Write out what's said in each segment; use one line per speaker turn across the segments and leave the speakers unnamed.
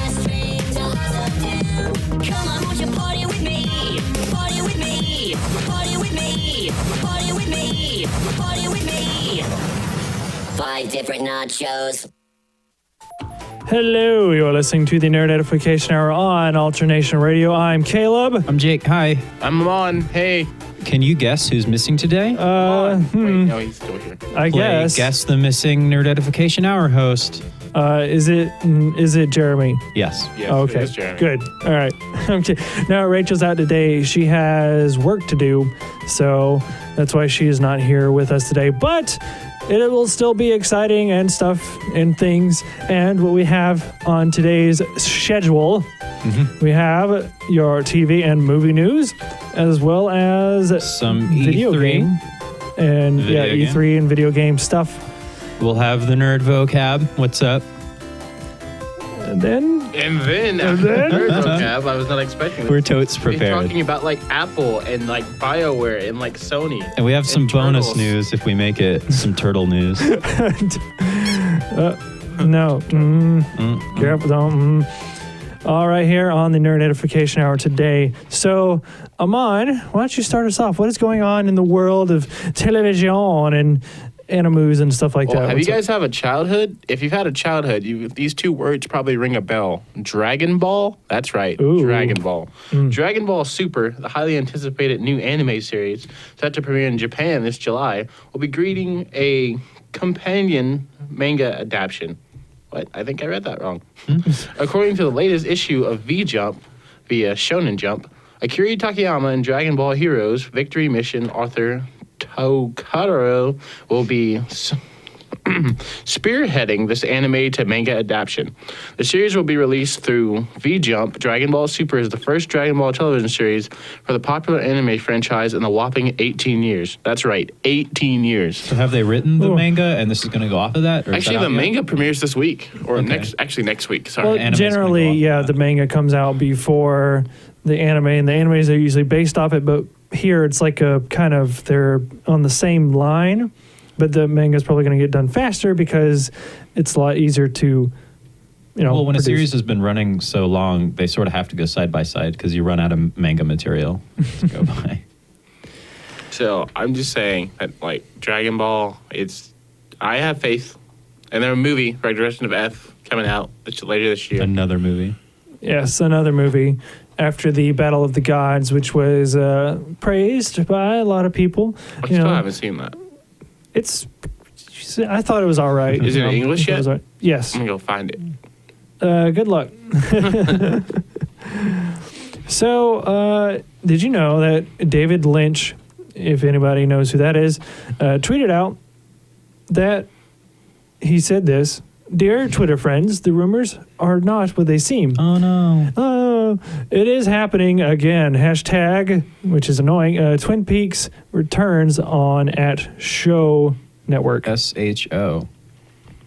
Come on, won't you party with me? Party with me. Party with me. Party with me. Party with me. 5 different nachos.
Hello, you're listening to the Nerd Edification Hour on Alternation Radio. I'm Caleb.
I'm Jake. Hi.
I'm Amon. Hey.
Can you guess who's missing today?
Wait, no, he's still here.
I guess.
Guess the missing Nerd Edification Hour host.
Is it Jeremy?
Yes.
Yes,
Okay.
it is Jeremy.
Good. All right. Okay. Now Rachel's out today. She has work to do, so that's why she is not here with us today. But it will still be exciting and stuff and things. And what we have on today's schedule, we have your TV and movie news, as well as
Some
video
E3.
game and
Video game.
E3 and video game stuff.
We'll have the nerd vocab. What's up?
And then
After the third vocab, I was not expecting this.
We're totes
We're
prepared.
talking about like Apple and like BioWare and like Sony.
And we have some
and
bonus
turtles.
news if we make it. Some turtle news.
no. Careful, don't. All right, here on the Nerd Edification Hour today. So, Amon, why don't you start us off? What is going on in the world of television and animes and stuff like
Well,
that?
have you
What's up?
guys have a childhood? If you've had a childhood, these two words probably ring a bell. Dragon Ball? That's right.
Ooh.
Dragon Ball. Dragon Ball Super, the highly anticipated new anime series set to premiere in Japan this July, will be greeting a companion manga adaptation. What? I think I read that wrong. According to the latest issue of V-Jump via Shonen Jump, Akira Takayama and Dragon Ball Heroes Victory Mission author Tokaro will be spearheading this anime to manga adaptation. The series will be released through V-Jump. Dragon Ball Super is the first Dragon Ball television series for the popular anime franchise in a whopping 18 years. That's right, 18 years.
So have they written the manga and this is going to go off of that? Or is
Actually,
that
the
out yet?
manga premieres this week, or
Okay.
next week. Sorry.
Well,
anime's
generally,
gonna go off
yeah,
of
the
that.
manga comes out before the anime, and the animes are usually based off it, but here it's like a kind of, they're on the same line, but the manga is probably going to get done faster because it's a lot easier to,
Well, when a
produce.
series has been running so long, they sort of have to go side by side because you run out of manga material to go by.
So I'm just saying that, like, Dragon Ball, I have faith. And there's a movie, Resurrection of F, coming out later this year.
Another movie.
Yes, another movie after the Battle of the Gods, which was praised by a lot of people.
I still haven't seen that.
I thought it was all right.
Is it in English
It was
yet?
all right. Yes.
I'm going to go find it.
Good luck. So, did you know that David Lynch, if anybody knows who that is, tweeted out that he said this: "Dear Twitter friends, the rumors are not what they seem.
Oh, no.
It is happening again. Hashtag," which is annoying, Twin Peaks returns on at Show Network.
SHO.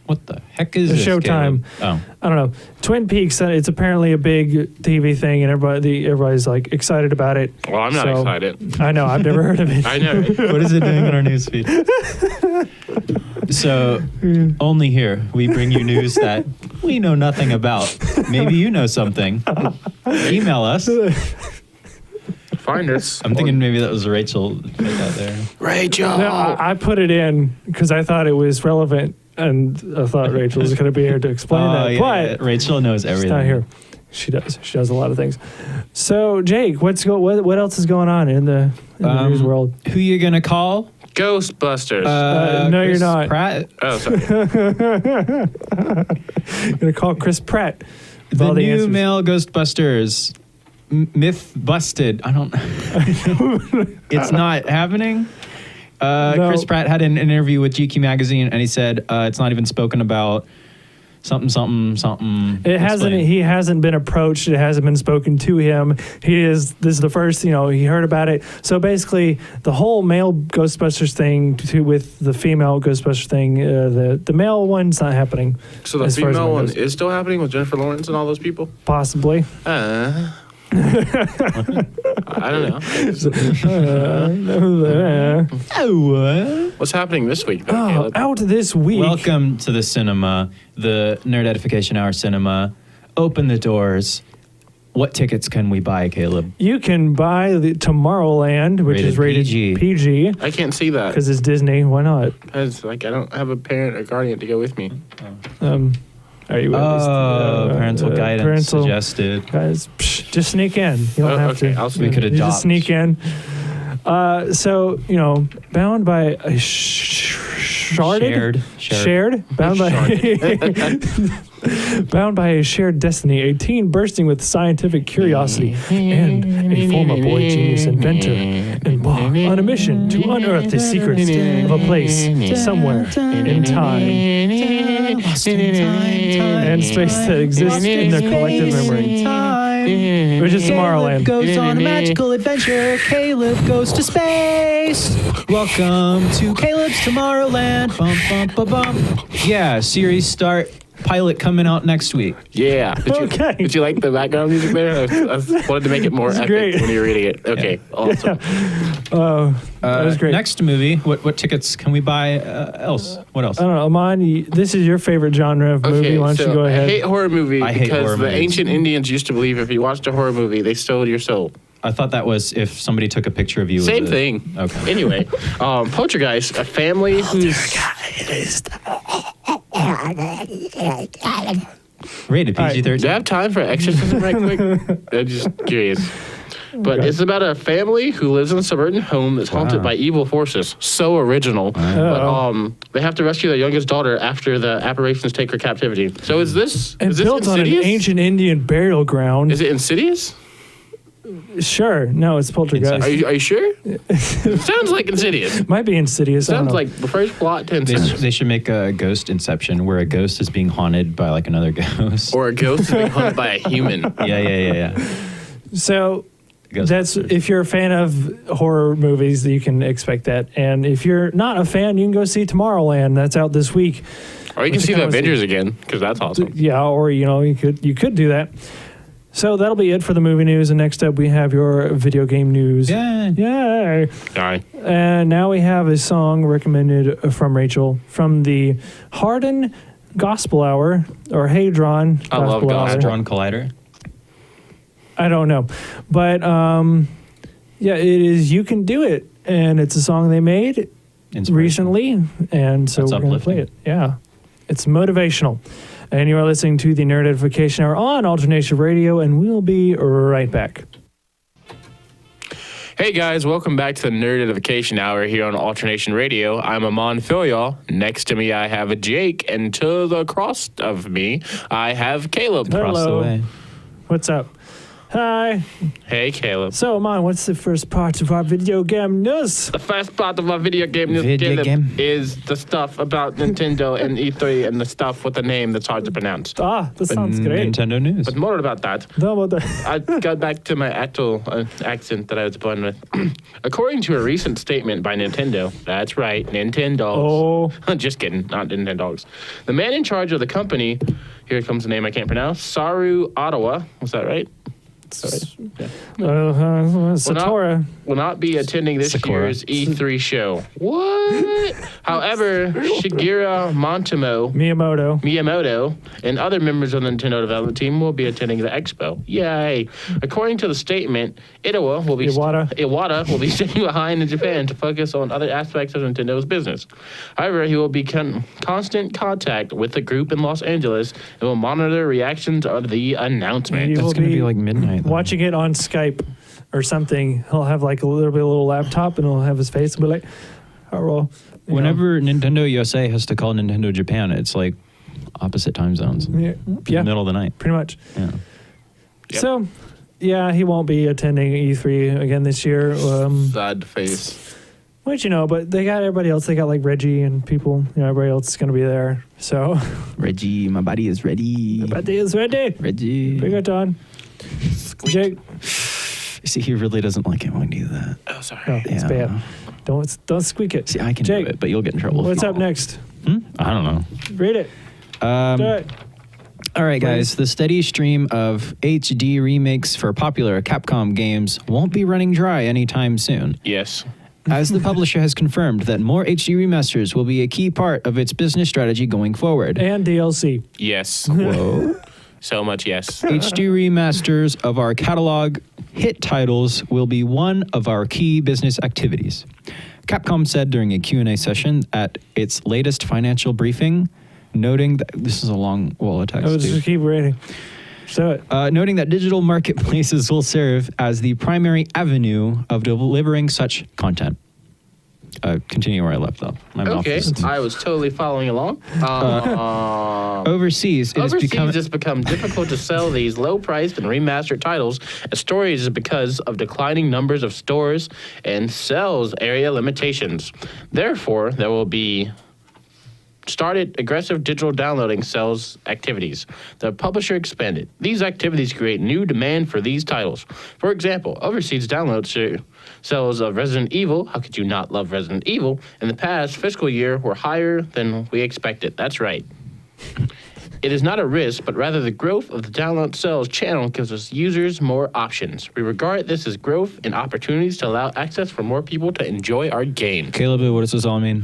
What the heck is
The
this,
Showtime.
Caleb?
I don't know. Twin Peaks, it's apparently a big TV thing, and everybody's like excited about it.
Well, I'm not
So-
excited.
I know. I've never heard of it.
I know.
Oh. What is it doing on our newsfeed? So, only here, we bring you news that we know nothing about. Maybe you know something. Email us.
Find us.
I'm thinking maybe that was Rachel put that there.
Rachel.
No, I put it in because I thought it was relevant, and I thought Rachel was going to be here to explain that.
Yeah,
But
yeah. Rachel knows
she's
everything.
not here. She does. She does a lot of things. So, Jake, what else is going on in the news world?
Who you gonna call?
Ghostbusters.
No, you're
Chris
not.
Pratt.
Oh, sorry.
I'm going to call Chris Pratt. with
The
all
new
answers.
male Ghostbusters. Myth busted. I don't. It's not happening.
No.
Chris Pratt had an interview with GQ magazine, and he said it's not even spoken about. Something.
It hasn't.
Explain.
He hasn't been approached. It hasn't been spoken to him. This is the first. He heard about it. So basically, the whole male Ghostbusters thing with the female Ghostbusters thing, the male one's not happening.
So the
as far as
female
mine
one
goes.
is still happening with Jennifer Lawrence and all those people?
Possibly.
I don't know. What's happening this week, though, Caleb?
Out this week.
Welcome to the cinema, the Nerd Edification Hour cinema. open the doors. What tickets can we buy, Caleb?
You can buy the Tomorrowland, which is rated PG.
I can't see that.
Because it's Disney. Why not?
Because I don't have a parent or guardian to go with me.
Are you?
Parental guidance suggested.
Guys, just sneak in. You don't have to.
We
could adopt.
Just sneak in. So bound by a shared, bound by a shared destiny, a teen bursting with scientific curiosity and a former boy genius inventor embark on a mission to unearth the secrets of a place somewhere in time and space that exists in their collective memory. Which is Tomorrowland.
Goes on a magical adventure. Caleb goes to space. Welcome to Caleb's Tomorrowland. Bum, bum, bum, bum. Yeah, series start. Pilot coming out next week.
Yeah. Did you like the background music there? I wanted to make it more epic
great.
when you were reading it. Okay, awesome.
That was great.
Next movie, what tickets can we buy else? What else?
I don't know, Amon, this is your favorite genre of movie. Why don't you go ahead?
I hate horror movies
hate
because
horror
the
movies.
ancient Indians used to believe if you watched a horror movie, they stole your soul.
I thought that was if somebody took a picture of you.
Same thing.
Okay.
Anyway, Poltergeist, a family who's...
Rated PG-13.
Do you have time for exorcism right quick? I'm just curious. But it's about a family who lives in a suburban home that's haunted by evil forces. So original. But they have to rescue their youngest daughter after the apparitions take her captivity. So is this
built on an ancient Indian burial ground.
Is it Insidious?
Sure. No, it's Poltergeist.
Are you sure? Sounds like Insidious.
Might be Insidious.
Sounds like the first plot to Insidious.
They should make a ghost Inception where a ghost is being haunted by like another ghost.
Or a ghost is being hunted by a human.
Yeah.
So that's if you're a fan of horror movies, you can expect that. And if you're not a fan, you can go see Tomorrowland. That's out this week.
Or you can see the Avengers again, because that's awesome.
Yeah, or you could do that. So that'll be it for the movie news. And next up, we have your video game news. Yay!
Aye.
And now we have a song recommended from Rachel from the Hardin Gospel Hour or Hadron.
I love Gospel.
Hadron Collider.
I don't know, but it is "You Can Do It," and it's a song they made recently, and so we're going to play it. Yeah, it's motivational. And you are listening to the Nerd Edification Hour on Alternation Radio, and we'll be right back.
Hey guys, welcome back to the Nerd Edification Hour here on Alternation Radio. I'm Amon Filial. Next to me I have Jake, and to the cross of me I have Caleb.
Hello. What's up? Hi.
Hey Caleb.
So, Amon, what's the first part of our video game news?
The first part of our video game news, Caleb, is the stuff about Nintendo and E3 and the stuff with the name that's hard to pronounce.
That sounds great.
Nintendo news.
But more about that. I got back to my actual accent that I was born with. According to a recent statement by Nintendo, that's right, Nintendo. Oh. Just kidding, not Nintendogs. The man in charge of the company, here comes the name I can't pronounce, Saru Ottawa, was that right?
Satora
will not be attending this year's E3 show. What? However, Shigeru Miyamoto and other members of the Nintendo development team will be attending the expo. Yay. According to the statement, Iwata will be staying behind in Japan to focus on other aspects of Nintendo's business. However, he will be in constant contact with the group in Los Angeles and will monitor reactions of the announcement.
That's going to be like midnight.
Watching it on Skype or something. He'll have like a little laptop and he'll have his face and be like, oh, well.
Whenever Nintendo USA has to call Nintendo Japan, it's like opposite time zones.
Yeah.
Middle of the night.
Pretty much.
Yeah.
Yep. So, yeah, he won't be attending E3 again this year.
Sad face.
Which, but they got everybody else. They got like Reggie and people. Everybody else is going to be there. So.
Reggie, my body is ready.
My body is ready.
Reggie.
Bring it on. Jake.
See, he really doesn't like it when we do that.
Oh, sorry.
Oh, it's bad. Don't squeak it.
See, I can
Jake,
do it, but you'll get in trouble.
What's up next?
I don't know.
Read it. Do it.
All right, guys. The steady stream of HD remakes for popular Capcom games won't be running dry anytime soon.
Yes.
As the publisher has confirmed that more HD remasters will be a key part of its business strategy going forward.
And DLC.
Yes.
Whoa.
So much yes.
HD remasters of our catalog hit titles will be one of our key business activities. Capcom said during a Q&A session at its latest financial briefing, noting that this is a long wall of text.
Just keep reading. Show it.
Noting that digital marketplaces will serve as the primary avenue of delivering such content. Continue where I left off. My mouth
Okay,
is-
I was totally following along.
Overseas, it has become.
It's become difficult to sell these low-priced and remastered titles. As storage is because of declining numbers of stores and sales area limitations. Therefore, there will be started aggressive digital downloading sales activities. The publisher expanded. These activities create new demand for these titles. For example, overseas download sales of Resident Evil, how could you not love Resident Evil, in the past fiscal year were higher than we expected. That's right. It is not a risk, but rather the growth of the download sales channel gives us users more options. We regard this as growth and opportunities to allow access for more people to enjoy our games.
Caleb, what does this all mean?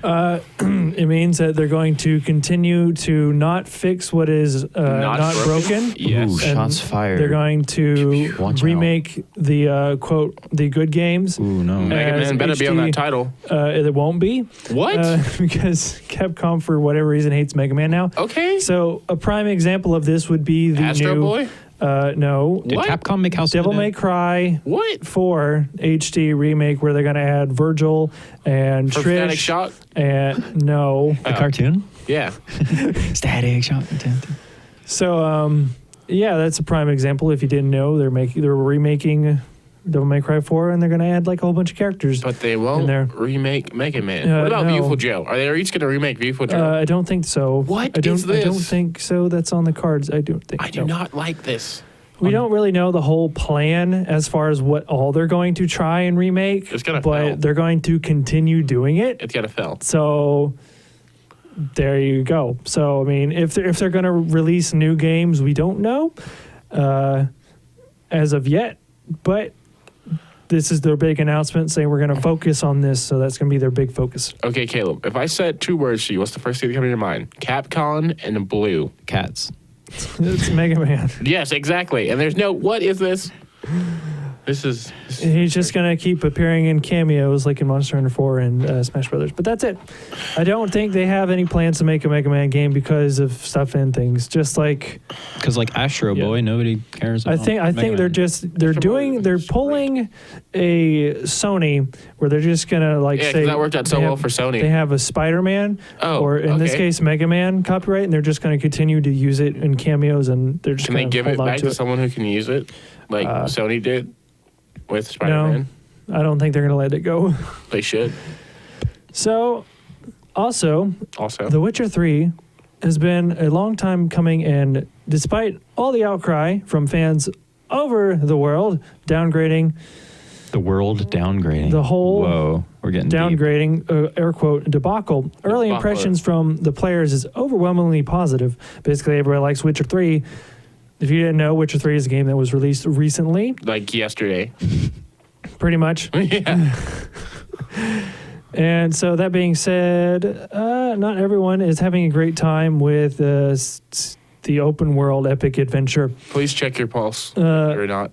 It means that they're going to continue to not fix what is not broken.
Yes.
Ooh,
And
shots fired.
They're going to
Watch
remake the quote the good games.
Ooh, no.
Mega
as
Man better be on
HD.
that title.
It won't be.
What?
Because Capcom, for whatever reason, hates Mega Man now.
Okay.
So a prime example of this would be the
Astro
new.
Boy?
No.
Did
What?
Capcom make House
Devil
of the
May
Dead?
Cry
What?
4 HD remake where they're going to add Virgil and
For
Trish.
Static Shock?
And no.
The cartoon?
Yeah.
Static Shock.
So yeah, that's a prime example. If you didn't know, they're remaking Devil May Cry 4, and they're going to add like a whole bunch of characters.
But they won't
there.
remake Mega Man. What about
no.
Beautiful Joe? Are they each going to remake Beautiful Joe?
I don't think so.
What
I don't,
is this?
I don't think so. That's on the cards. I don't think.
I do
no.
not like this.
We don't really know the whole plan as far as what all they're going to try and remake.
It's gonna
but
fail.
they're going to continue doing it.
It's going to fail.
So there you go. So I mean, if they're going to release new games, we don't know as of yet. But this is their big announcement saying we're going to focus on this. So that's going to be their big focus.
Okay, Caleb, if I said two words to you, what's the first thing that comes to your mind? Capcom and Blue.
Cats.
It's Mega Man.
Yes, exactly. And there's no, what is this? This is
He's just going to keep appearing in cameos like in Monster Hunter 4 and Smash Brothers. But that's it. I don't think they have any plans to make a Mega Man game because of stuff and things. Just like
Because like Astro
Yeah.
Boy, nobody cares about
I think
Mega
they're
Man.
just they're pulling a Sony where they're just going to like
Yeah, 'cause
say
that worked out so
they
well
have-
for Sony.
They have a Spider-Man or in this
okay.
case Mega Man copyright, and they're just going to continue to use it in cameos, and they're just
Can they
going to
give
hold
it
on
back to
it.
someone who can use it? Like Sony did with
No,
Spider-Man?
I don't think they're going to let it go.
They should.
So, also,
Also.
The Witcher 3 has been a long time coming, and despite all the outcry from fans over the world, downgrading,
The world downgrading.
The whole
Whoa, we're getting deep.
downgrading, air quote, debacle. Early
Debacle.
impressions from the players is overwhelmingly positive. Basically, everybody likes Witcher 3. If you didn't know, Witcher 3 is a game that was released recently,
Like yesterday.
pretty much.
Yeah.
And so that being said, not everyone is having a great time with the open world epic adventure.
Please check your pulse. Or not.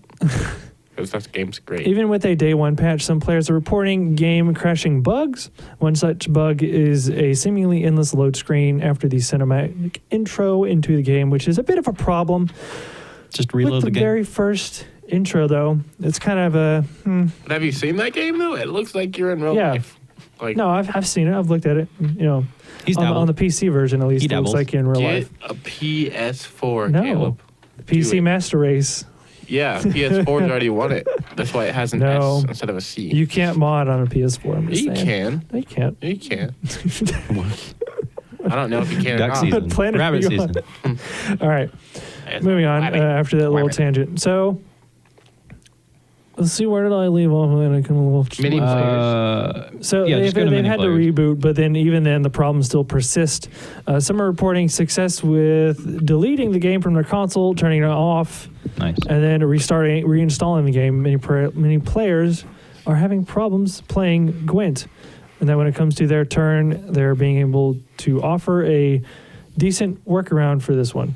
Because that game's great.
Even with a day one patch, some players are reporting game crashing bugs. One such bug is a seemingly endless load screen after the cinematic intro into the game, which is a bit of a problem.
Just
With
reload
the
the game.
very first intro, though, it's kind of a
But have you seen that game, though? It looks like you're in real
Yeah.
life. Like,
no. I've seen it. I've looked at it. You know,
He's
on the PC version at least,
He
it looks
dabbles.
like in real
get
life.
a PS4,
No,
Caleb.
PC
it.
Master Race.
Yeah, PS4's already won it. That's why it has an
No.
S instead of a C.
You can't mod on a PS4. I'm just
You
saying.
can.
No, you can't.
You can. I don't know if you can or
Duck
not.
season.
Planet
Rabbit
Beyond.
season.
All right.
It's
Moving on
rabbit.
after that little
Rabbit.
tangent. So, let's see, where did I leave off?
Mini players.
So
Yeah,
they've,
just go to
they've
mini
had
players.
to reboot, but then even then the problems still persist. Some are reporting success with deleting the game from their console, turning it off,
Nice.
and then reinstalling the game. Many players are having problems playing Gwent. And then when it comes to their turn, they're being able to offer a decent workaround for this one.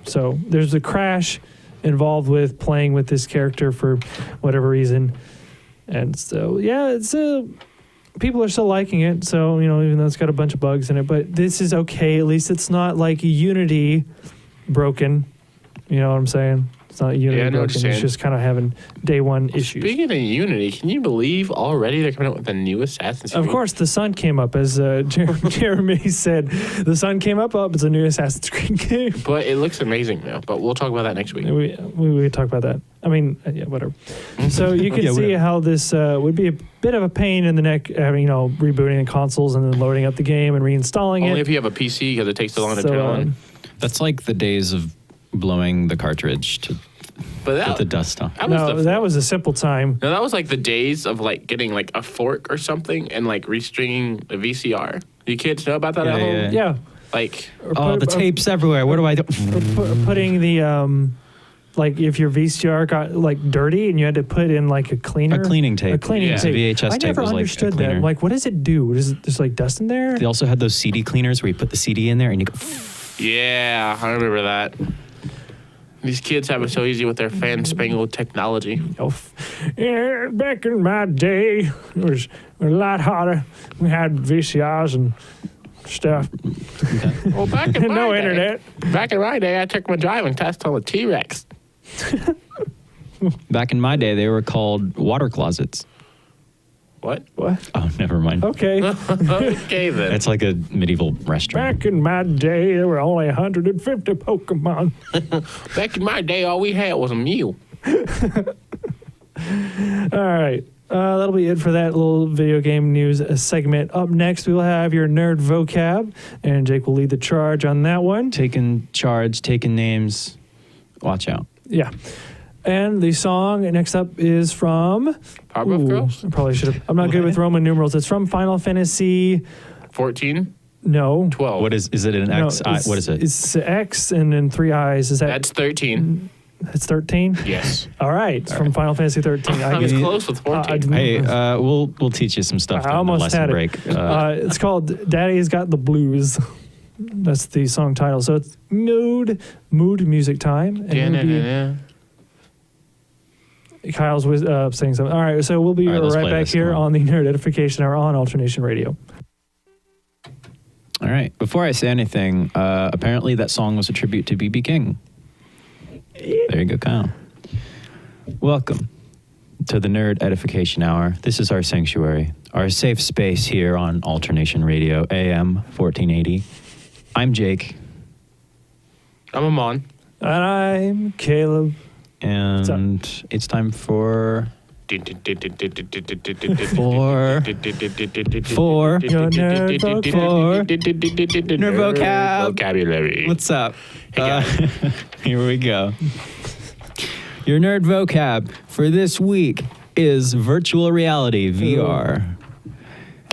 So there's a crash involved with playing with this character for whatever reason. And so, yeah, it's people are still liking it. So, even though it's got a bunch of bugs in it, but this is okay. At least it's not like Unity broken. You know what I'm saying? It's not Unity
I know what
broken.
you're
It's
saying.
just kind of having day one issues.
Speaking of Unity, can you believe already they're coming out with a new Assassin's Creed?
Of course, the sun came up, as Jeremy said. The sun came up. It's a new Assassin's Creed game.
But it looks amazing now. But we'll talk about that next week.
We talk about that. I mean, yeah, whatever. So you can see how this would be a bit of a pain in the neck, rebooting the consoles and then loading up the game and reinstalling
Only
it.
if you have a PC because it takes so long to turn on.
That's like the days of blowing the cartridge to
But
get the dust off.
That was a simple time.
No, that was like the days of like getting like a fork or something and like restringing a VCR. You kids know about that at home?
Yeah.
Like,
The tapes everywhere. What do I do?
Putting the like if your VCR got like dirty and you had to put in like a cleaner,
A cleaning tape.
a cleaning
Yeah.
tape.
VHS
I
tape
never
was like a
understood that.
cleaner.
Like, what does it do? Is it just like dust in there?
They also had those CD cleaners where you put the CD in there and you go.
yeah, I remember that. These kids have it so easy with their fan-spangled technology.
Yeah, back in my day, it was a lot hotter. We had VCRs and stuff.
Well, back in my
No
day,
internet.
Back in my day, I took my driving test on a T-Rex.
Back in my day, they were called water closets.
What?
What?
Oh, never mind.
Okay.
Okay, then.
It's like a medieval restaurant.
Back in my day, there were only 150 Pokemon.
Back in my day, all we had was a mule.
All right. That'll be it for that little video game news segment. Up next, we will have your nerd vocab, and Jake will lead the charge on that one.
Taking charge, taking names. Watch out.
Yeah. And the song next up is from...
Powerpuff Girls?
I probably should have... I'm not good with Roman numerals. It's from Final Fantasy...
14?
No.
12.
What is it? An
No,
X? What is it?
It's X and then 3 eyes. Is that...
That's 13.
That's 13?
Yes.
All right. It's from Final Fantasy 13.
I was close with 14.
Hey, we'll teach you some stuff
I
during the
almost
lesson
had it.
break.
It's called Daddy's Got the Blues. That's the song title. So it's mood music time. And it'll be-
Yeah.
Kyle's saying something. All right, so we'll be
All right, let's
right
play
back
this.
here
Come on.
on the Nerd Edification Hour on Alternation Radio.
All right. Before I say anything, apparently that song was a tribute to B.B. King. There you go, Kyle. Welcome to the Nerd Edification Hour. This is our sanctuary, our safe space here on Alternation Radio, AM 1480. I'm Jake,
I'm Amon.
And I'm Caleb.
and it's time for
Your
Nerd vocab.
Vocabulary.
What's up?
Hey, guys.
Here we go. Your nerd vocab for this week is virtual reality, VR.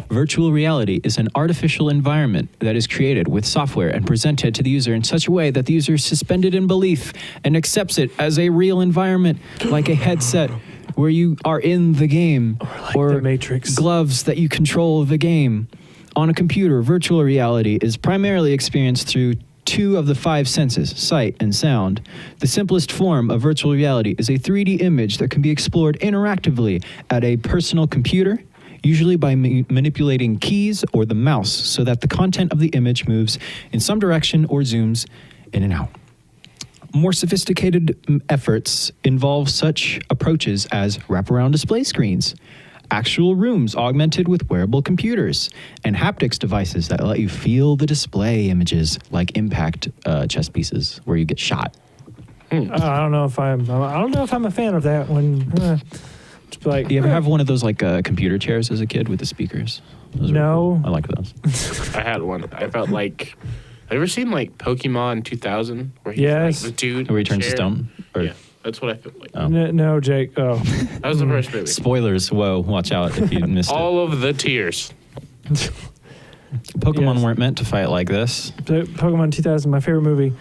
Virtual reality is an artificial environment that is created with software and presented to the user in such a way that the user is suspended in belief and accepts it as a real environment, like a headset where you are in the game, or
The Matrix.
gloves that you control the game. On a computer, virtual reality is primarily experienced through 2 of the 5 senses, sight and sound. The simplest form of virtual reality is a 3D image that can be explored interactively at a personal computer, usually by manipulating keys or the mouse so that the content of the image moves in some direction or zooms in and out. More sophisticated efforts involve such approaches as wraparound display screens, actual rooms augmented with wearable computers, and haptics devices that let you feel the display images, like impact chess pieces where you get shot.
I don't know if I'm a fan of that one. Just be like,
Do you ever have one of those like computer chairs as a kid with the speakers? Those were
No.
cool. I like those.
I had one. I felt like. Have you ever seen like Pokemon 2000? Where he's
Yes.
like the dude.
Where he
in the
turns to
chair?
stone? Or
Yeah, that's what I felt like.
Oh.
No, Jake. Oh.
That was the first movie.
Spoilers. Whoa, watch out if you missed it.
All of the tears.
Pokemon
Yes.
weren't meant to fight like this.
Pokemon 2000, my favorite movie.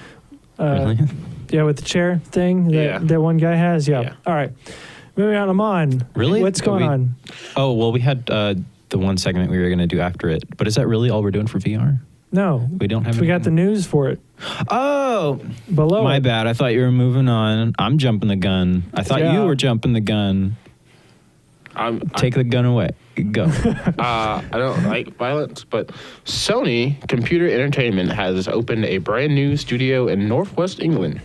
Really?
Yeah, with the chair thing
Yeah.
that one guy has. Yeah.
Yeah.
All right. Moving on, Amon.
Really?
What's going
We-
on?
Oh, well, we had the one segment we were going to do after it. But is that really all we're doing for VR?
No.
We don't have
We got the news for it.
Oh,
Below
my
it.
bad. I thought you were moving on. I'm jumping the gun. I thought
Yeah.
you were jumping the gun. Take the gun away. Go.
I don't like violence, but Sony Computer Entertainment has opened a brand new studio in Northwest England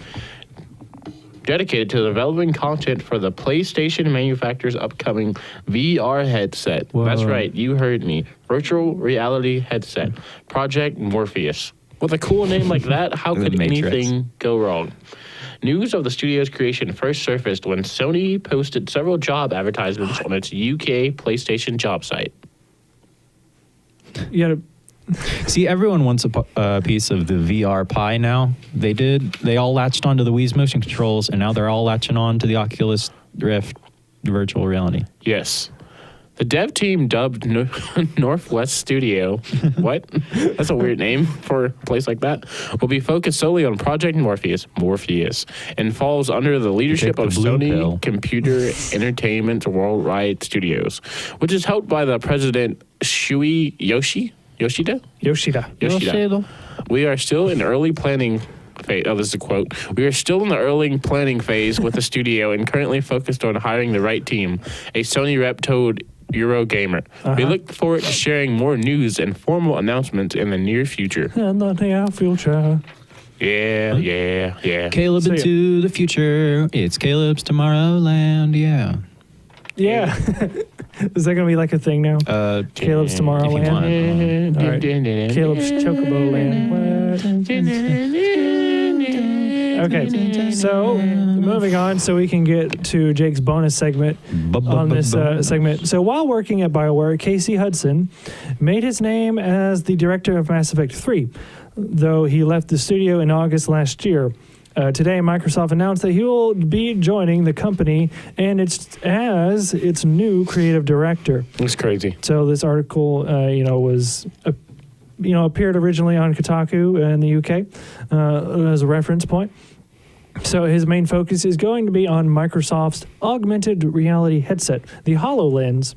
dedicated to developing content for the PlayStation manufacturer's upcoming VR headset.
Whoa.
That's right, you heard me. Virtual reality headset, Project Morpheus. With a cool name like that, how
The
could
Matrix.
anything go wrong? News of the studio's creation first surfaced when Sony posted several job advertisements on its UK PlayStation job site.
You gotta,
See, everyone wants a piece of the VR pie now. They all latched onto the Wii's motion controls, and now they're all latching on to the Oculus Rift virtual reality.
Yes. The dev team dubbed Northwest Studio, what? That's a weird name for a place like that, will be focused solely on Project Morpheus, and falls under the leadership
Take
of
the blue
Sony
pill.
Computer Entertainment Worldwide Studios, which is helped by the president Shui Yoshida?
Yoshida.
We are still in early planning phase. Oh, this is a quote. We are still in the early planning phase with the studio and currently focused on hiring the right team. A Sony rep told Eurogamer. We look forward to sharing more news and formal announcements in the near future.
And the near future.
Yeah.
Caleb
So, yeah.
into the future. It's Caleb's Tomorrowland. Yeah.
Yeah. Is that going to be like a thing now? Caleb's Tomorrowland.
If you want.
All right. Caleb's Chocobo Land. Okay, so moving on so we can get to Jake's bonus segment on this segment. So while working at BioWare, Casey Hudson made his name as the director of Mass Effect 3, though he left the studio in August last year. Today, Microsoft announced that he will be joining the company and as its new creative director.
It's crazy.
So this article, was, appeared originally on Kotaku in the UK as a reference point. So his main focus is going to be on Microsoft's augmented reality headset, the HoloLens.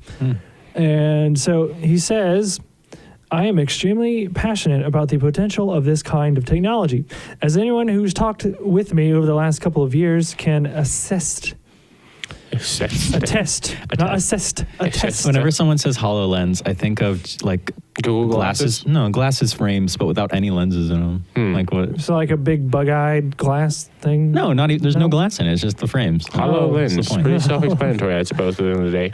And so he says, I am extremely passionate about the potential of this kind of technology. As anyone who's talked with me over the last couple of years can attest.
Whenever someone says HoloLens, I think of like
Google
glasses. No, glasses frames, but without any lenses in them. Like what?
So like a big bug-eyed glass thing?
No, not even. There's no glass in it. It's just the frames. What's the
HoloLens.
point?
Pretty self-explanatory, I suppose, at the end of the day.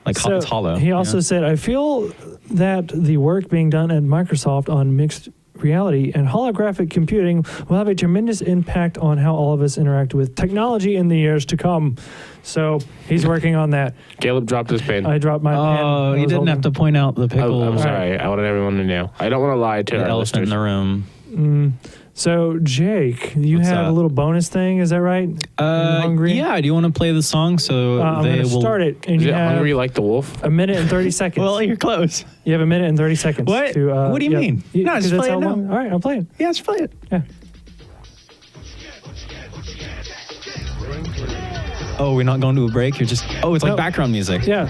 Like
So
it's hollow.
he also said, I feel that the work being done at Microsoft on mixed reality and holographic computing will have a tremendous impact on how all of us interact with technology in the years to come. So he's working on that.
Caleb dropped his pen.
I dropped my pen.
Oh,
I
you
was
didn't have
holding-
to point out the pickle.
I'm sorry. I wanted everyone to know. I don't want to lie to
The
our
elephant in
listeners.
the room.
So Jake, you
What's
have
that?
a little bonus thing, is that right? Hungry?
Yeah. Do you want to play the song so
I'm
they
going to
will
start it. And
Is
you
it
have
Hungry Like the Wolf?
a minute and 30 seconds.
Well, you're close.
You have a minute and 30 seconds.
What?
To,
What do you mean? No,
'cause
just
that's
play
how
it now.
long- All right, I'll play it.
Yeah, let's play it.
Yeah.
Oh, we're not going to a break. You're just. Oh, it's like
No.
background music.
Yeah.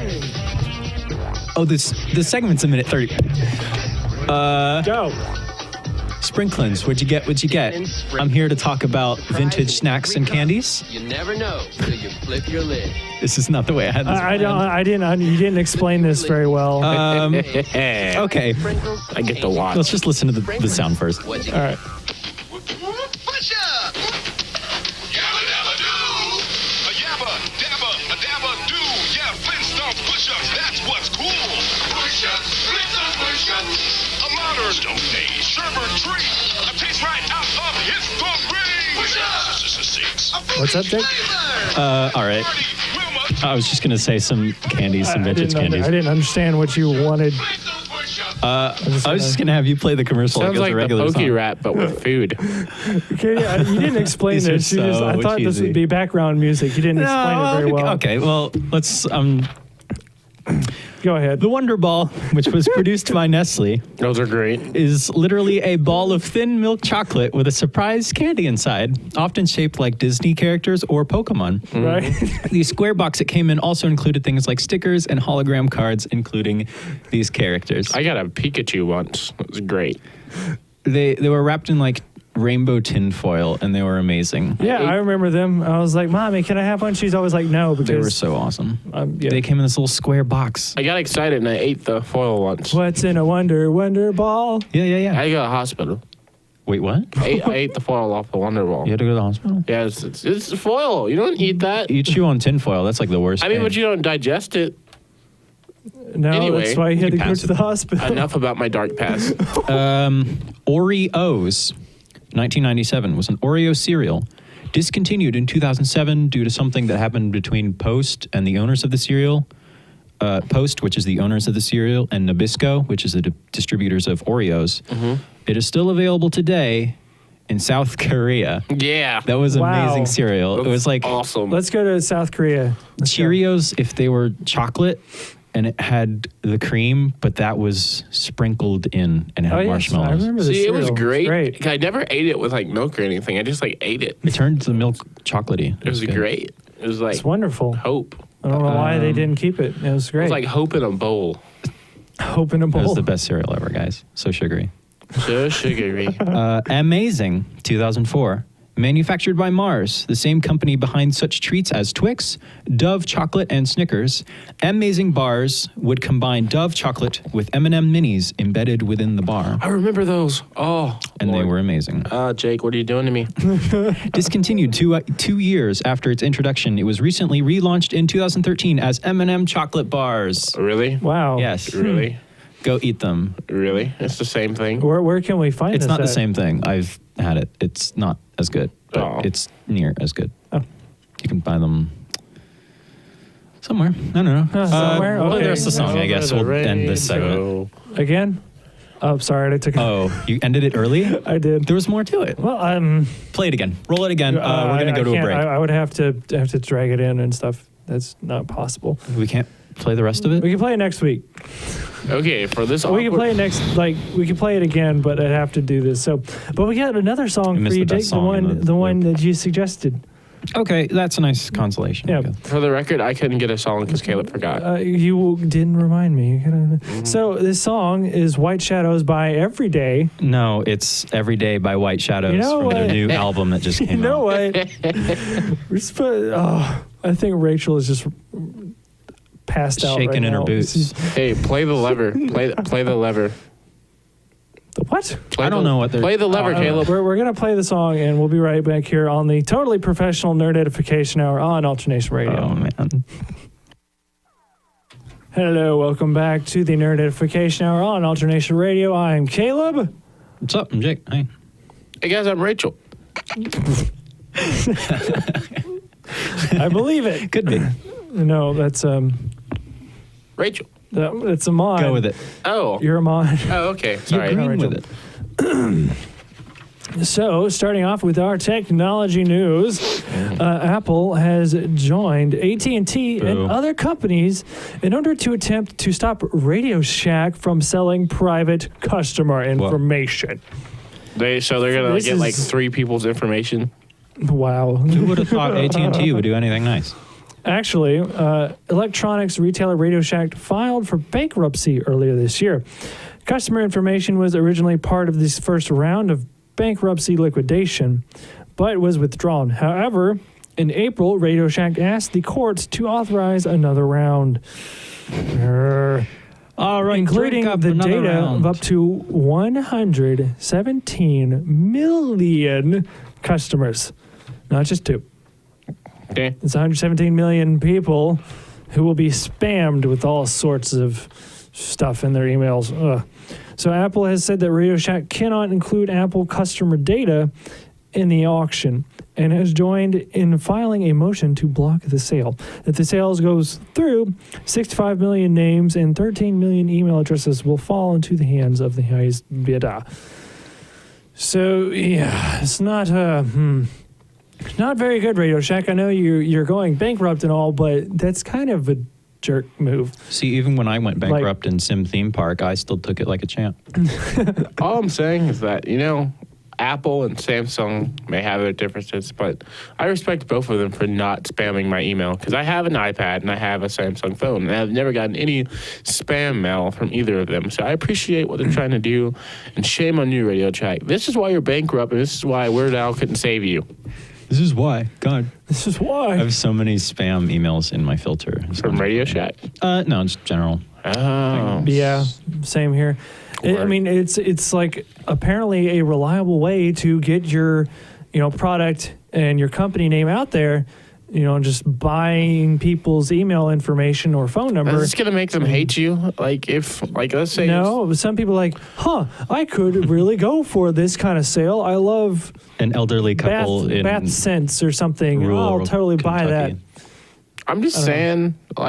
Oh, this segment's a minute 30.
Go.
Sprinklins, what'd you get? What'd you get? I'm here to talk about vintage snacks and candies.
You never know till you flip your lid.
This is not the way I had this.
You didn't explain this very well.
Okay,
I get the watch.
let's just listen to the sound first.
What'd you
All right.
Push up! Yabba dabba do! A yabba dabba, a dabba do! Yeah, Flintstone push-ups, that's what's cool! Push-ups, Flintstone push-ups! A modern Stone Age sherbet treat! A taste right out of history! Push-ups!
What's up, Jake?
All right. I was just gonna say some candies, some vintage candies.
I didn't understand what you wanted.
I was just gonna have you play the commercial.
Sounds
goes
like
a
the
regular
pokey
song.
rap, but with food.
Okay, you didn't explain
These are
this. I
so
thought this
cheesy.
would be background music. You didn't explain it very well.
Okay, well, let's
Go ahead.
The Wonder Ball, which was produced by Nestle,
Those are great.
is literally a ball of thin milk chocolate with a surprise candy inside, often shaped like Disney characters or Pokemon.
Right?
The square box it came in also included things like stickers and hologram cards, including these characters.
I got a Pikachu once. It was great.
They were wrapped in like rainbow tin foil, and they were amazing.
Yeah, I remember them. I was like, Mommy, can I have one? She's always like, no, because
They were so awesome.
yeah.
They came in this little square box.
I got excited and I ate the foil once.
What's in a Wonder Ball?
Yeah.
I had to go to the hospital.
Wait, what?
I ate the foil off the Wonder Ball.
You had to go to the hospital?
Yeah, it's foil. You don't eat that.
You chew on tin foil. That's like the worst.
I mean,
pain.
but you don't digest it.
No,
Anyway,
that's why you had to
can
go
pass
to the hospital.
Enough about my dark past.
Oreos, 1997, was an Oreo cereal. Discontinued in 2007 due to something that happened between Post and the owners of the cereal. Post, which is the owners of the cereal, and Nabisco, which is the distributors of Oreos. It is still available today in South Korea.
Yeah.
That was
Wow.
amazing cereal. It was like
awesome.
Let's go to South Korea. Let's go.
Cheerios if they were chocolate and it had the cream, but that was sprinkled in and had
Oh, yes.
marshmallows.
I remember the
See, it was
cereal.
great. I never ate it with like milk or anything. I just like ate it.
It turned to milk chocolatey.
It was
good.
great. It was like
It's wonderful.
hope.
I don't know why they didn't keep it. It was
It
great.
was like hope in a bowl.
Hope in a
It
bowl.
was the best cereal ever, guys. So sugary.
So sugary.
Amazing, 2004. Manufactured by Mars, the same company behind such treats as Twix, Dove chocolate, and Snickers, Amazing bars would combine Dove chocolate with M&M minis embedded within the bar,
I remember those. Oh,
and they
Lord.
were amazing.
Jake, what are you doing to me?
Discontinued 2 years after its introduction, it was recently relaunched in 2013 as M&M chocolate bars.
Really?
wow.
Yes,
Really?
go eat them.
Really? It's the same thing.
Where can we find
It's
this
not the
at?
same thing. I've had it. It's not as good, but
Oh.
it's near as good.
Oh.
You can buy them somewhere. I don't know.
Somewhere?
Play
Okay.
the rest of the song, I guess. We'll end this segment.
Again? Oh, sorry. I took it.
Oh, you ended it early?
I did.
There was more to it.
Well,
Play it again. Roll it again. We're going to go to a
can't.
break.
I would have to drag it in and stuff. That's not possible.
We can't play the rest of it?
We can play it next week.
Okay, for this
We can
awkward-
play it next. Like we can play it again, but I'd have to do this. So, but we got another song
You
for
missed
you,
the best
Jake.
song in
The one that you suggested.
Okay, that's a nice consolation.
Yeah.
Okay.
For the record, I couldn't get a song because Caleb forgot.
You didn't remind me. You gotta- So this song is "White Shadows" by Everyday.
No, it's Every Day by White Shadows
You know
from their
what?
new album that just came
You know
out.
what? I think Rachel is just passed out
Shaking
right
in her
now.
boots.
Hey, play the lever. Play the lever.
The what?
Play
I don't know what they're...
Play the lever, Caleb.
We're gonna play the song, and we'll be right back here on the totally professional Nerd Edification Hour on Alternation Radio.
Oh, man.
Hello, welcome back to the Nerd Edification Hour on Alternation Radio. I'm Caleb.
What's up? I'm Jake. Hey.
Hey, guys, I'm Rachel.
I believe it.
Could be.
No, that's
Rachel.
that's Amon.
Go with it.
Oh.
You're Amon.
Oh, okay.
You're
Sorry.
green
Rachel.
with it.
So, starting off with our technology news, Apple has joined AT&T and
Boo.
other companies in order to attempt to stop Radio Shack from selling private customer information.
They're gonna
This
get like
is-
3 people's information.
Wow.
Who would have thought AT&T would do anything nice?
Actually, electronics retailer Radio Shack filed for bankruptcy earlier this year. Customer information was originally part of this first round of bankruptcy liquidation, but was withdrawn. However, in April, Radio Shack asked the courts to authorize another round.
All right,
Including the data of up to 117 million customers. Not just 2.
Okay.
It's 117 million people who will be spammed with all sorts of stuff in their emails. Ugh. So Apple has said that Radio Shack cannot include Apple customer data in the auction and has joined in filing a motion to block the sale. If the sales goes through, 65 million names and 13 million email addresses will fall into the hands of the highest bidder. So yeah, it's not not very good, Radio Shack. I know you're going bankrupt and all, but that's kind of a jerk move.
See, even when I went bankrupt in Sim Theme Park, I still took it like a champ.
All I'm saying is that, Apple and Samsung may have their differences, but I respect both of them for not spamming my email because I have an iPad and I have a Samsung phone, and I've never gotten any spam mail from either of them. So I appreciate what they're trying to do, and shame on you, Radio Shack. This is why you're bankrupt, and this is why Weird Al couldn't save you.
This is why. God.
This is why.
I have so many spam emails in my filter.
From Radio Shack?
No, just general.
Oh.
Yeah, same here. I mean, it's like apparently a reliable way to get your, product and your company name out there. Just buying people's email information or phone number.
Is this gonna make them hate you? Let's say
no. Some people are like, I could really go for this kind of sale. I love
an elderly couple in
bath scents or something.
rural
I'll totally buy that.
Kentucky.
I'm just saying, all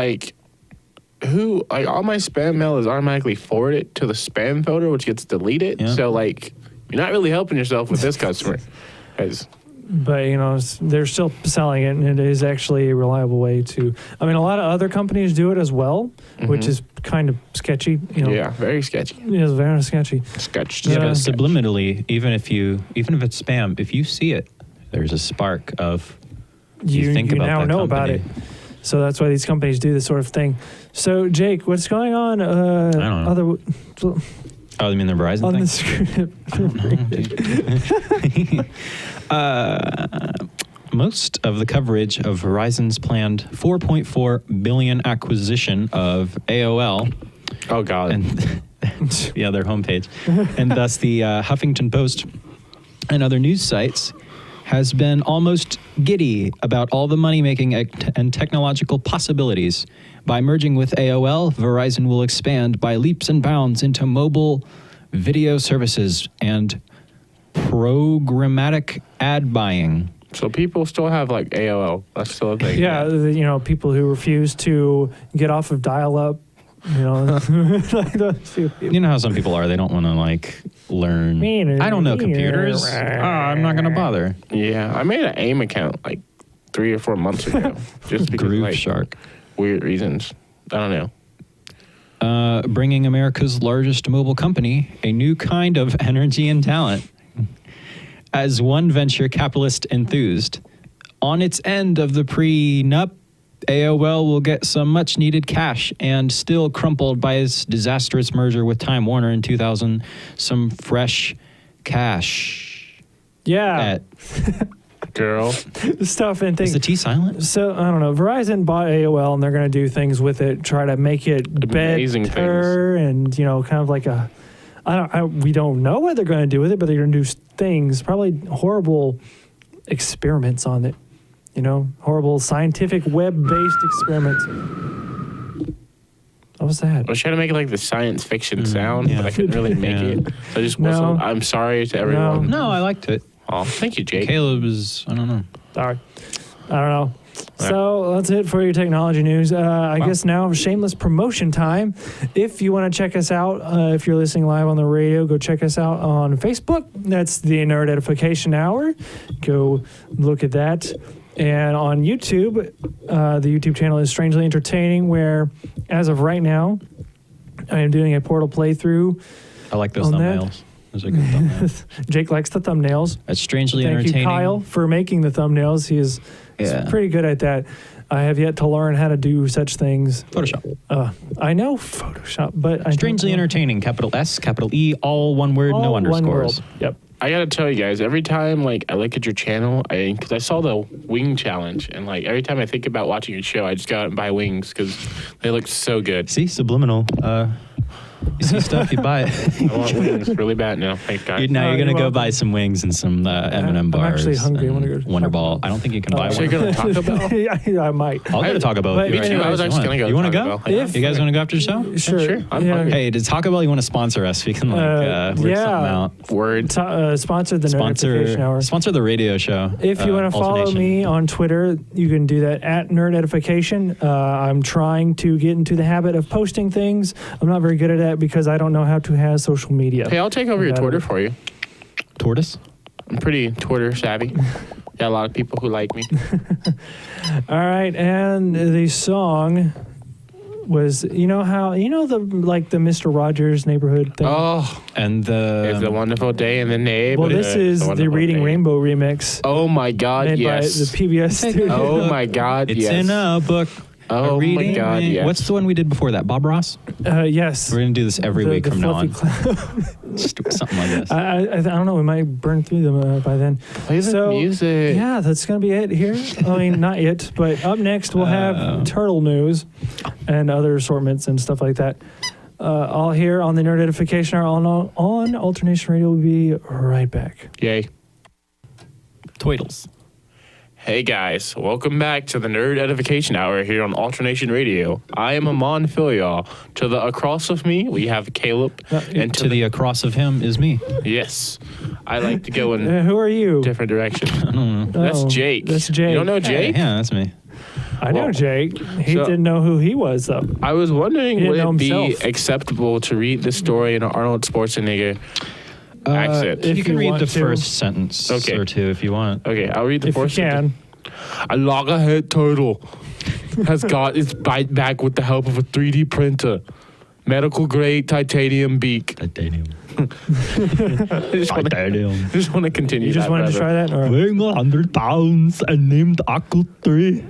my spam mail is automatically forwarded to the spam folder, which gets deleted.
Yeah.
So, you're not really helping yourself with this customer. 'Cause
But, they're still selling it, and it is actually a reliable way to... I mean, a lot of other companies do it as well, which is kind of sketchy.
Yeah, very sketchy.
It is very sketchy.
Sketch.
Yeah, but
sketch.
subliminally, even if it's spam, if you see it, there's a spark of you think about
now
that
know about
company.
it. So that's why these companies do this sort of thing. So, Jake, what's going on?
I don't know. Oh, you mean the Verizon
on
thing?
the script.
Most of the coverage of Verizon's planned $4.4 billion acquisition of AOL
Oh, God.
and their homepage, and thus the Huffington Post and other news sites has been almost giddy about all the money-making and technological possibilities. By merging with AOL, Verizon will expand by leaps and bounds into mobile video services and programmatic ad buying.
So people still have AOL. That's still a thing.
Yeah, people who refuse to get off of dial-up. Like those few people.
You know how some people are. They don't want to learn. I don't know computers. I'm not going to bother.
Yeah, I made an AIM account 3 or 4 months ago, just because
Groove Shark.
weird reasons. I don't know.
Bringing America's largest mobile company a new kind of energy and talent. As one venture capitalist enthused, on its end of the prenup, AOL will get some much-needed cash and still crumpled by its disastrous merger with Time Warner in 2000, some fresh cash.
Yeah.
Girl.
Stuff and things.
Is the T silent?
So, I don't know. Verizon bought AOL, and they're going to do things with it, try to make it
Amazing
better, and, kind of like a... we don't know what they're going to do with it, but they're going to do things, probably horrible experiments on it. Horrible scientific web-based experiments. What was that?
I was trying to make it the science fiction sound, but I couldn't really make it. So I just
No.
wasn't. I'm sorry to everyone.
No, I liked it.
Oh, thank you, Jake.
Caleb is, I don't know.
Sorry. I don't know. So that's it for your technology news. I guess now shameless promotion time. If you want to check us out, if you're listening live on the radio, go check us out on Facebook. That's the Nerd Edification Hour. Go look at that. And on YouTube, the YouTube channel is Strangely Entertaining, where as of right now, I am doing a Portal playthrough.
I like those
On that?
thumbnails. Those are good thumbnails.
Jake likes the thumbnails.
That's strangely
Thank
entertaining.
you, Kyle, for making the thumbnails. He's pretty good at that. I have yet to learn how to do such things.
Photoshop.
I know Photoshop, but I
Strangely
don't know.
entertaining. Capital S, capital E, all one word,
All
no
one
underscores.
world. Yep.
I gotta tell you guys, every time I look at your channel, because I saw the wing challenge, and every time I think about watching your show, I just go out and buy wings because they look so good.
See, subliminal. You see stuff, you buy it.
I want wings really bad now. Thank God.
Now you're
you're
gonna go
welcome.
buy some wings and some M&M
I'm
bars.
actually hungry. I wanna
and
go-
Wonder Ball. I don't think you can buy
So
one.
you're gonna Taco Bell?
Yeah, I might.
I'll go to Taco Bell.
But-
with you
Me too.
right now
I was
if
actually gonna go to
You want to
Taco
go?
Bell.
If-
You guys want to go after the show?
Sure.
I'm hungry.
Hey, does Taco Bell you want to sponsor us? We can work something out.
Word.
Sponsor the Notification Hour.
Sponsor the radio show.
If you want to follow
Alternation.
me on Twitter, you can do that at Nerd Edification. I'm trying to get into the habit of posting things. I'm not very good at that because I don't know how to have social media.
Hey, I'll take over your
Got it.
Twitter for you.
Tortoise?
I'm pretty Twitter savvy. Got a lot of people who like me.
All right, and the song was, you know the Mr. Rogers neighborhood thing?
Oh,
And
it's a wonderful day in the neighborhood.
Well, this is
It's a
the
wonderful
Reading
day.
Rainbow remix
Oh my God,
made
yes.
by the PBS studio.
Oh my God,
it's
yes.
in a book.
Oh my
reading.
God, yes.
What's the one we did before that? Bob Ross?
Yes.
We're going to do this every week
the
from now
fluffy
on.
cloud.
Just something like this.
I don't know. We might burn through them by then.
Play the music.
Yeah, that's going to be it here. I mean, not yet, but up next we'll have turtle news and other assortments and stuff like that. All here on the Nerd Edification Hour on Alternation Radio. We'll be right back.
Yay.
Twiddles.
Hey guys, welcome back to the Nerd Edification Hour here on Alternation Radio. I am Amon Filial. To the across of me, we have Caleb. And
To the across of him is me.
yes, I like to go in
Who are you?
different directions.
I don't know.
That's
Oh,
Jake.
that's Jake.
You don't know Jake?
Yeah, that's me.
I know
Well,
Jake. He
so-
didn't know who he was, though.
I was wondering,
He
would
didn't
it
know
be
himself.
acceptable to read this story in an Arnold Schwarzenegger accent?
if
You can
you
read
want
the
to.
first sentence
Okay.
or two if you want.
Okay, I'll read the
If you
first
can.
sentence. A loggerhead turtle has got its bite back with the help of a 3D printer. Medical grade titanium beak.
Titanium.
I just want to continue.
You just
that,
wanted to try that? Or?
Weighing 100 pounds and named Aqua 3.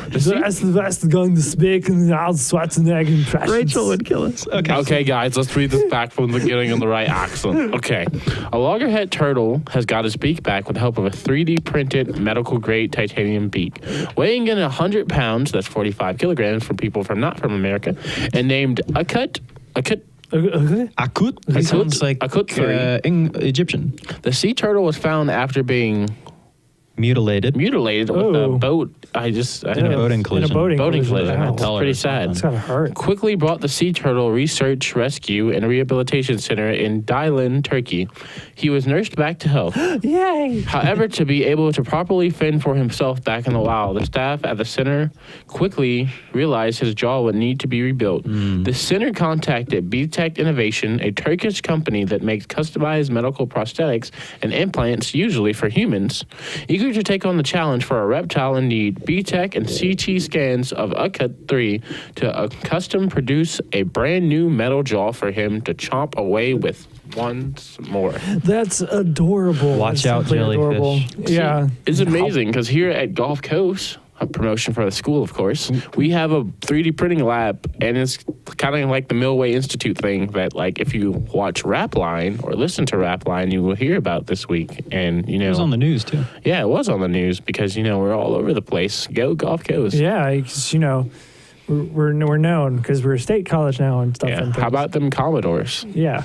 That's the best going to speak in the Arnold Schwarzenegger impressions.
kill us.
Okay, guys, let's read this back from the beginning in the right accent. Okay. A loggerhead turtle has got its beak back with the help of a 3D printed medical grade titanium beak. Weighing in 100 pounds, that's 45 kilograms for people not from America, and named Akut.
Okay.
Akut? That sounds like
Akut 3.
Egyptian.
The sea turtle was found after being
Mutilated.
with
Oh.
a boat.
In a boating collision.
In a boating collision.
That's
Wow.
pretty sad.
That's gotta hurt.
Quickly brought the Sea Turtle Research, Rescue, and Rehabilitation Center in Dilan, Turkey. He was nursed back to health.
Yay!
However, to be able to properly fend for himself back in the wild, the staff at the center quickly realized his jaw would need to be rebuilt. The center contacted BTech Innovation, a Turkish company that makes customized medical prosthetics and implants, usually for humans. Eager to take on the challenge for a reptile in need, BTech and CT scans of Akut 3 to custom produce a brand new metal jaw for him to chomp away with once more.
That's adorable.
Watch
That's
out,
simply adorable.
jellyfish.
Yeah.
It's amazing because here at Gulf Coast, a promotion for the school, of course, we have a 3D printing lab, and it's kind of like the Millway Institute thing that, like, if you watch Rapline or listen to Rapline, you will hear about this week. And, you know,
It was on the news, too.
yeah, it was on the news because, you know, we're all over the place. Go Gulf Coast.
Yeah, because, we're known because we're a state college now and stuff.
Yeah.
And
How
things.
about them Commodores?
Yeah.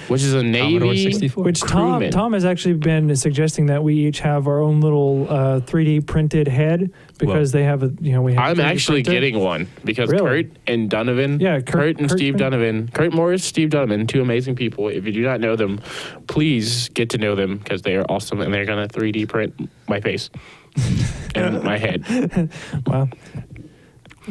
Which is a
Commodore
Navy
64.
Which
crewman.
Tom has actually been suggesting that we each have our own little 3D printed head because they have we have.
I'm
3D
actually
printer.
getting one because
Really?
Kurt and Donovan.
Yeah,
Kurt and
Kurt
Steve
Donovan.
Donovan. Kurt Morris, Steve Donovan, two amazing people. If you do not know them, please get to know them because they are awesome and they're going to 3D print my face and my head.
Wow.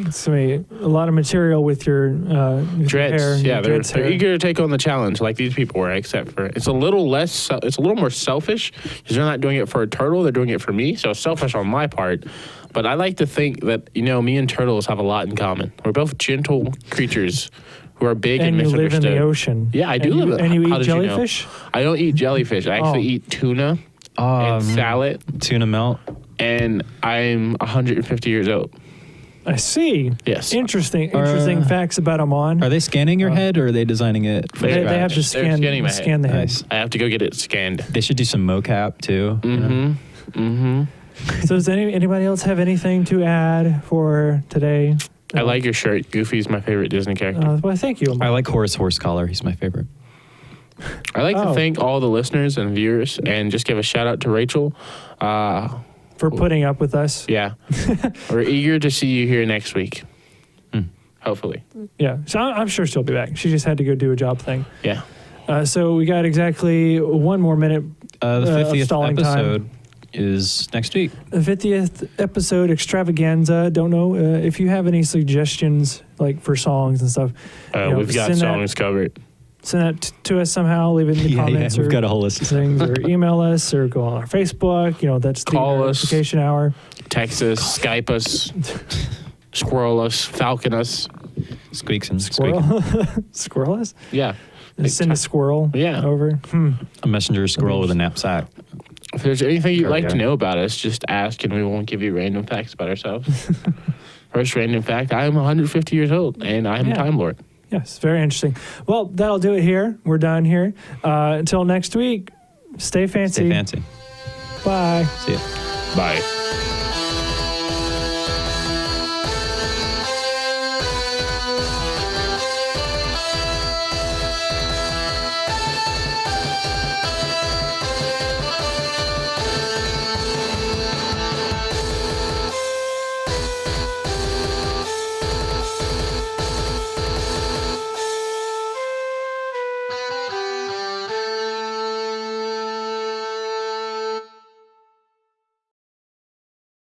So a lot of material with your with your hair.
Dreads. Yeah,
your
they're
dreads hair.
eager to take on the challenge like these people were, except for it's a little more selfish because they're not doing it for a turtle, they're doing it for me. So selfish on my part. But I like to think that, me and turtles have a lot in common. We're both gentle creatures who are big and,
And you live in
misunderstood.
the ocean.
Yeah, I do
and
live
you,
in
And you
how
eat
did you know?
jellyfish?
I don't eat jellyfish. I actually
Oh.
eat tuna and salad,
Tuna melt.
and I'm 150 years old.
I see.
Yes.
Interesting facts about Amon.
Are they scanning your head or are they designing it from
They have to
scratch?
They're scanning my head.
scan the head.
Nice.
I have to go get it scanned.
They should do some mocap, too.
So does anybody else have anything to add for today?
I like your shirt. Goofy's my favorite Disney character.
Well, thank you.
I like Horace Horsecollar. He's my favorite.
I like to
Oh.
thank all the listeners and viewers and just give a shout out to Rachel.
For putting up with us.
Yeah. We're eager to see you here next week. Hopefully.
Yeah. So I'm sure she'll be back. She just had to go do a job thing.
Yeah.
So we got exactly 1 more minute.
The
of
50th
stalling time.
episode is next week.
The 50th episode extravaganza. Don't know if you have any suggestions like for songs and stuff.
We've got songs covered.
Send that to us somehow. Leave it in the comments.
we've
or
got a whole list of
things, or email us, or go on our Facebook. That's the
Call us.
notification hour.
Text us, Skype us, squirrel us, falcon us.
Squeaks and
Squirrel?
squeaking.
Squirrelless?
Yeah.
Send a squirrel
Yeah.
over.
A messenger squirrel with a knapsack.
If there's anything you'd like to
Okay.
know about us, just ask and we won't give you random facts about ourselves. First random fact, I am 150 years old and I am a Time Lord.
Yes, very interesting. Well, that'll do it here. We're done here. Until next week, stay fancy.
Stay fancy.
Bye.
See ya.
Bye.